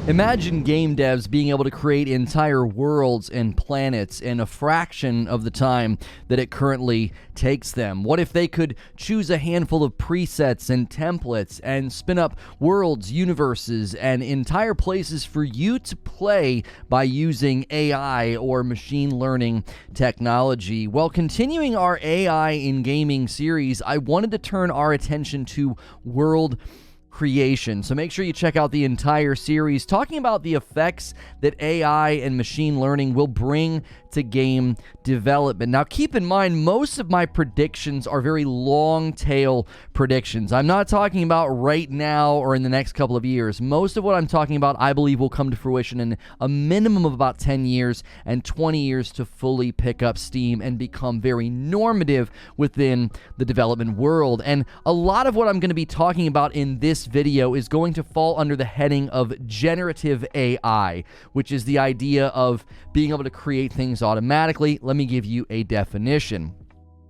Imagine game devs being able to create entire worlds and planets in a fraction of the time that it currently takes them. What if they could choose a handful of presets and templates and spin up worlds, universes, and entire places for you to play by using AI or machine learning technology? Well, continuing our AI in gaming series, I wanted to turn our attention to world creation. So make sure you check out the entire series talking about the effects that AI and machine learning will bring to game development. Now, keep in mind, most of my predictions are very long tail predictions. I'm not talking about right now or in the next couple of years. Most of what I'm talking about, I believe, will come to fruition in a minimum of about 10 years and 20 years to fully pick up steam and become very normative within the development world. And a lot of what I'm going to be talking about in this video is going to fall under the heading of generative AI, which is the idea of being able to create things automatically. Let me give you a definition.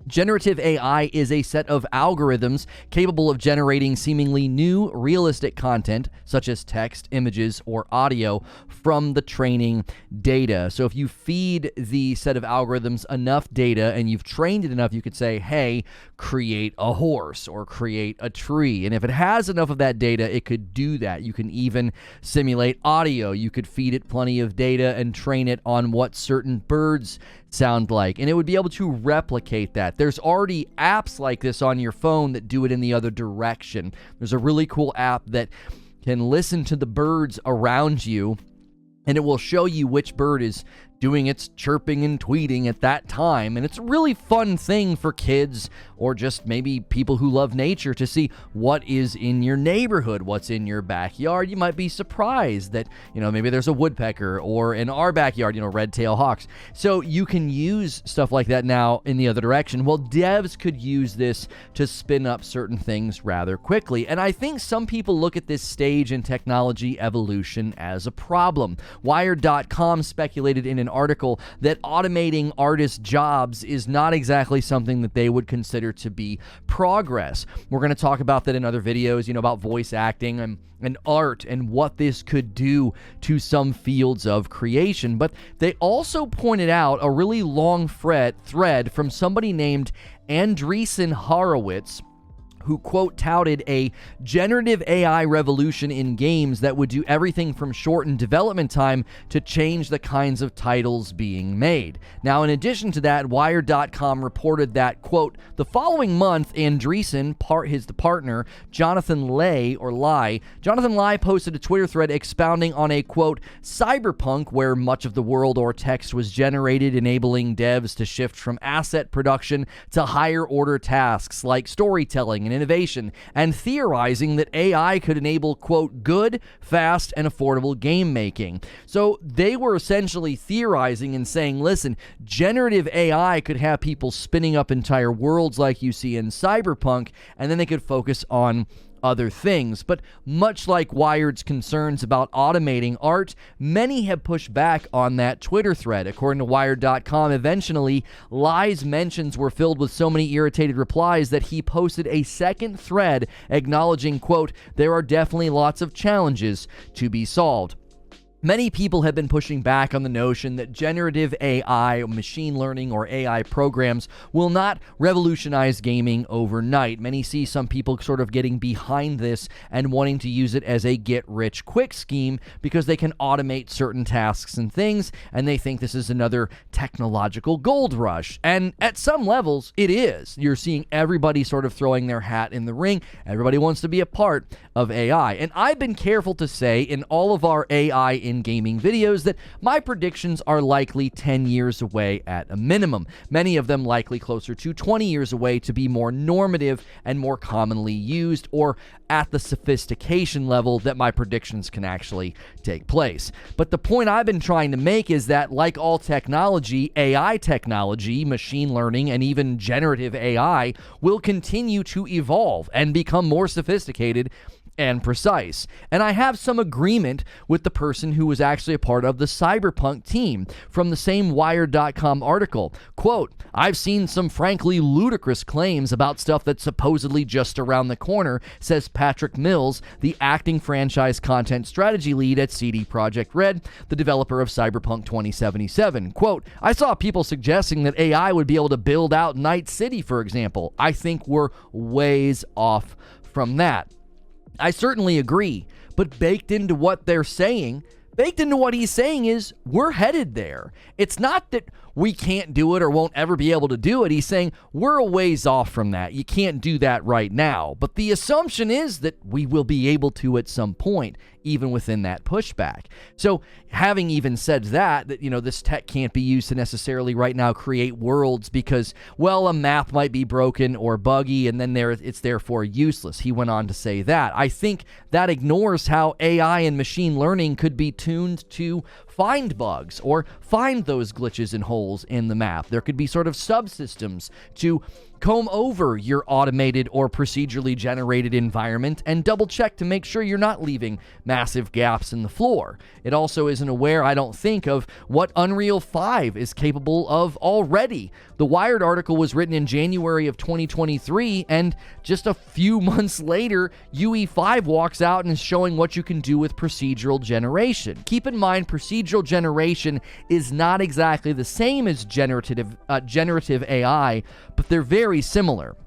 Generative AI is a set of algorithms capable of generating seemingly new, realistic content, such as text, images, or audio, from the training data. So if you feed the set of algorithms enough data and you've trained it enough, you could say, hey, create a horse or create a tree. And if it has enough of that data, it could do that. You can even simulate audio. You could feed it plenty of data and train it on what certain birds sound like, and it would be able to replicate that. There's already apps like this on your phone that do it in the other direction. There's a really cool app that can listen to the birds around you, and it will show you which bird is doing its chirping and tweeting at that time. And it's a really fun thing for kids or just maybe people who love nature to see what is in your neighborhood, what's in your backyard. You might be surprised that, maybe there's a woodpecker, or in our backyard, red-tailed hawks. So you can use stuff like that now in the other direction. Well, devs could use this to spin up certain things rather quickly. And I think some people look at this stage in technology evolution as a problem. Wired.com speculated in an article that automating artists' jobs is not exactly something that they would consider to be progress. We're going to talk about that in other videos, about voice acting and art and what this could do to some fields of creation. But they also pointed out a really long thread from somebody named Andreessen Horowitz, who, quote, touted a generative AI revolution in games that would do everything from shorten development time to change the kinds of titles being made. Now, in addition to that, Wired.com reported that, quote, the following month, Andreessen, his partner, Jonathan Lai, posted a Twitter thread expounding on a, quote, cyberpunk where much of the world or text was generated, enabling devs to shift from asset production to higher order tasks like storytelling and innovation, and theorizing that AI could enable, quote, good, fast, and affordable game making. So they were essentially theorizing and saying, listen, generative AI could have people spinning up entire worlds like you see in Cyberpunk, and then they could focus on other things. But much like Wired's concerns about automating art, many have pushed back on that Twitter thread. According to Wired.com, eventually, Lai's mentions were filled with so many irritated replies that he posted a second thread acknowledging, quote, there are definitely lots of challenges to be solved. Many people have been pushing back on the notion that generative AI, machine learning, or AI programs will not revolutionize gaming overnight. Many see some people sort of getting behind this and wanting to use it as a get-rich-quick scheme because they can automate certain tasks and things, and they think this is another technological gold rush. And at some levels, it is. You're seeing everybody sort of throwing their hat in the ring. Everybody wants to be a part of AI. And I've been careful to say in all of our AI in gaming videos that my predictions are likely 10 years away at a minimum, many of them likely closer to 20 years away to be more normative and more commonly used, or at the sophistication level that my predictions can actually take place. But the point I've been trying to make is that, like all technology, AI technology, machine learning, and even generative AI will continue to evolve and become more sophisticated and precise. And I have some agreement with the person who was actually a part of the Cyberpunk team from the same Wired.com article. Quote, "I've seen some frankly ludicrous claims about stuff that's supposedly just around the corner," says Patrick Mills, the acting franchise content strategy lead at CD Projekt Red, the developer of Cyberpunk 2077. Quote, "I saw people suggesting that AI would be able to build out Night City, for example. I think we're ways off from that." I certainly agree, but baked into what they're saying, baked into what he's saying is we're headed there. It's not that we can't do it or won't ever be able to do it. He's saying we're a ways off from that. You can't do that right now. But the assumption is that we will be able to at some point, even within that pushback. So having even said that, this tech can't be used to necessarily right now create worlds because, well, a map might be broken or buggy and then it's therefore useless. He went on to say that. I think that ignores how AI and machine learning could be tuned to find bugs or find those glitches and holes in the map. There could be sort of subsystems to comb over your automated or procedurally generated environment and double check to make sure you're not leaving massive gaps in the floor. It also isn't aware, I don't think, of what Unreal 5 is capable of already. The Wired article was written in January of 2023, and just a few months later, UE5 walks out and is showing what you can do with procedural generation. Keep in mind, procedural generation is not exactly the same as generative AI, but they're very similar.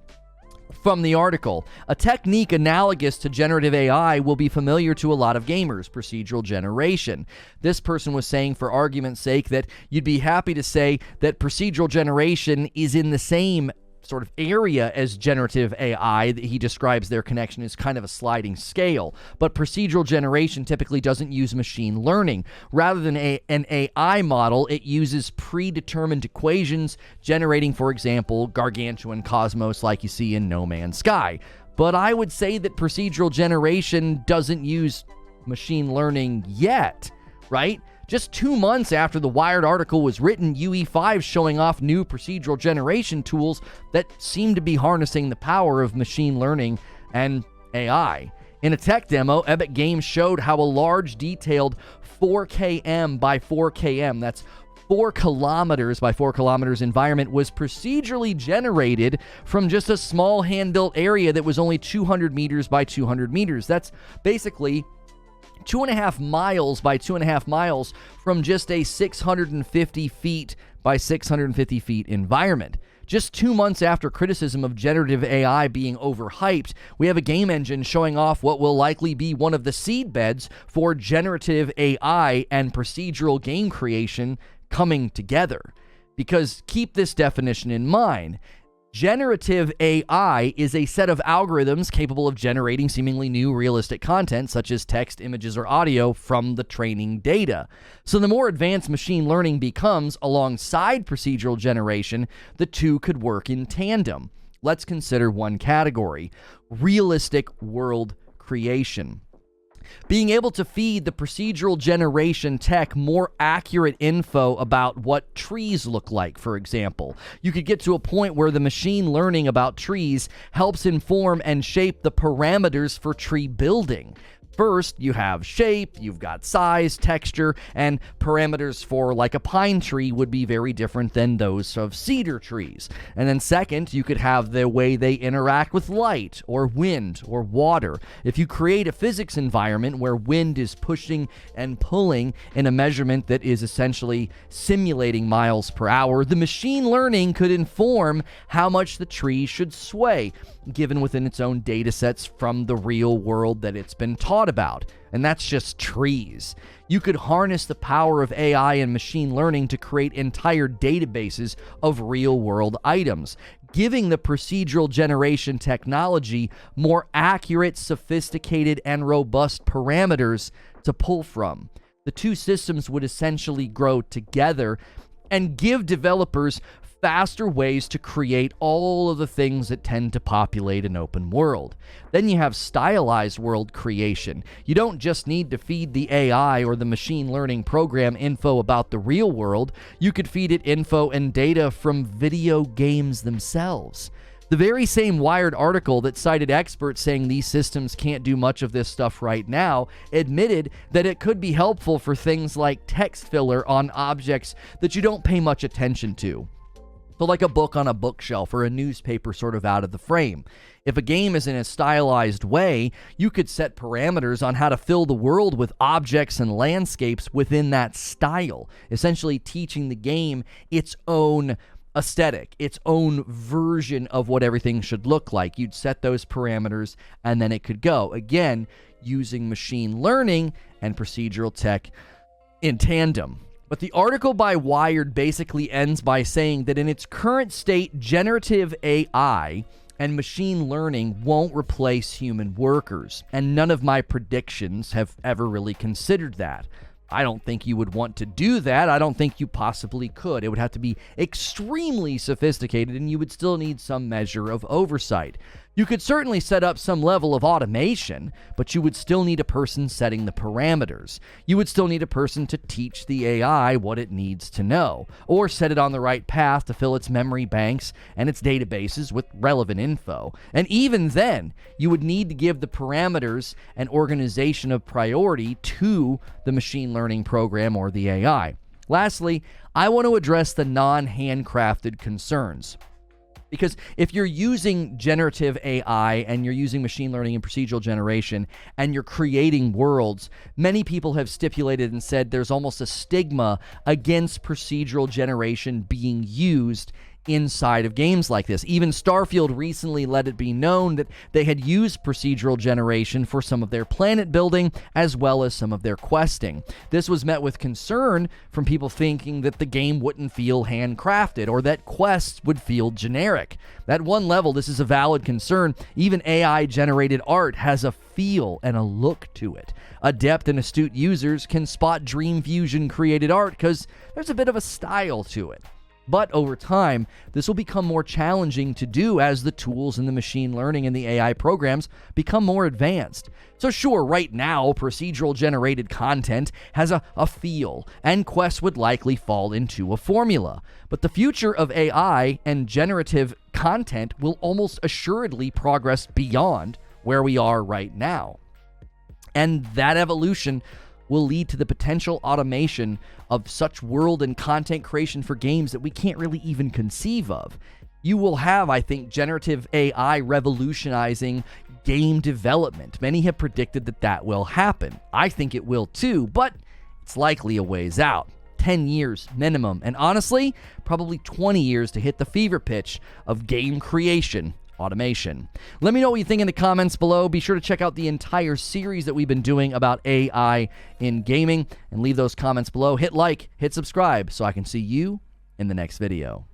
From the article, a technique analogous to generative AI will be familiar to a lot of gamers, procedural generation. This person was saying, for argument's sake, that you'd be happy to say that procedural generation is in the same sort of area as generative AI. He describes their connection as kind of a sliding scale, but procedural generation typically doesn't use machine learning. Rather than an AI model, it uses predetermined equations, generating, for example, gargantuan cosmos like you see in No Man's Sky. But I would say that procedural generation doesn't use machine learning yet, right? Just 2 months after the Wired article was written, UE5 showing off new procedural generation tools that seem to be harnessing the power of machine learning and AI. In a tech demo, Epic Games showed how a large, detailed 4km by 4km, that's 4 kilometers by 4 kilometers environment, was procedurally generated from just a small hand-built area that was only 200 meters by 200 meters. That's basically 2.5 miles by 2.5 miles from just a 650 feet by 650 feet environment. Just 2 months after criticism of generative AI being overhyped, we have a game engine showing off what will likely be one of the seed beds for generative AI and procedural game creation coming together. Because keep this definition in mind. Generative AI is a set of algorithms capable of generating seemingly new realistic content, such as text, images, or audio from the training data. So the more advanced machine learning becomes alongside procedural generation, the two could work in tandem. Let's consider one category: realistic world creation. Being able to feed the procedural generation tech more accurate info about what trees look like, for example. You could get to a point where the machine learning about trees helps inform and shape the parameters for tree building. First, you have shape, you've got size, texture, and parameters for like a pine tree would be very different than those of cedar trees. And then second, you could have the way they interact with light or wind or water. If you create a physics environment where wind is pushing and pulling in a measurement that is essentially simulating miles per hour, the machine learning could inform how much the tree should sway, given within its own data sets from the real world that it's been taught about. And that's just trees. You could harness the power of AI and machine learning to create entire databases of real-world items, giving the procedural generation technology more accurate, sophisticated, and robust parameters to pull from. The two systems would essentially grow together and give developers faster ways to create all of the things that tend to populate an open world. Then you have stylized world creation. You don't just need to feed the AI or the machine learning program info about the real world. You could feed it info and data from video games themselves. The very same Wired article that cited experts saying these systems can't do much of this stuff right now admitted that it could be helpful for things like text filler on objects that you don't pay much attention to. So like a book on a bookshelf or a newspaper sort of out of the frame. If a game is in a stylized way, you could set parameters on how to fill the world with objects and landscapes within that style, essentially teaching the game its own aesthetic, its own version of what everything should look like. You'd set those parameters and then it could go. Again, using machine learning and procedural tech in tandem. But the article by Wired basically ends by saying that in its current state, generative AI and machine learning won't replace human workers. And none of my predictions have ever really considered that. I don't think you would want to do that. I don't think you possibly could. It would have to be extremely sophisticated, and you would still need some measure of oversight. You could certainly set up some level of automation, but you would still need a person setting the parameters. You would still need a person to teach the AI what it needs to know, or set it on the right path to fill its memory banks and its databases with relevant info. And even then, you would need to give the parameters and organization of priority to the machine learning program or the AI. Lastly, I want to address the non-handcrafted concerns. Because if you're using generative AI and you're using machine learning and procedural generation and you're creating worlds, many people have stipulated and said there's almost a stigma against procedural generation being used inside of games like this. Even Starfield recently let it be known that they had used procedural generation for some of their planet building as well as some of their questing. This was met with concern from people thinking that the game wouldn't feel handcrafted or that quests would feel generic. At one level, this is a valid concern. Even AI-generated art has a feel and a look to it. Adept and astute users can spot Dream Fusion-created art because there's a bit of a style to it. But over time, this will become more challenging to do as the tools in the machine learning and the AI programs become more advanced. So sure, right now, procedural generated content has a feel, and quests would likely fall into a formula. But the future of AI and generative content will almost assuredly progress beyond where we are right now. And that evolution will lead to the potential automation of such world and content creation for games that we can't really even conceive of. You will have, I think, generative AI revolutionizing game development. Many have predicted that that will happen. I think it will too, but it's likely a ways out. 10 years minimum, and honestly, probably 20 years to hit the fever pitch of game creation automation. Let me know what you think in the comments below. Be sure to check out the entire series that we've been doing about AI in gaming and leave those comments below. Hit like, hit subscribe so I can see you in the next video.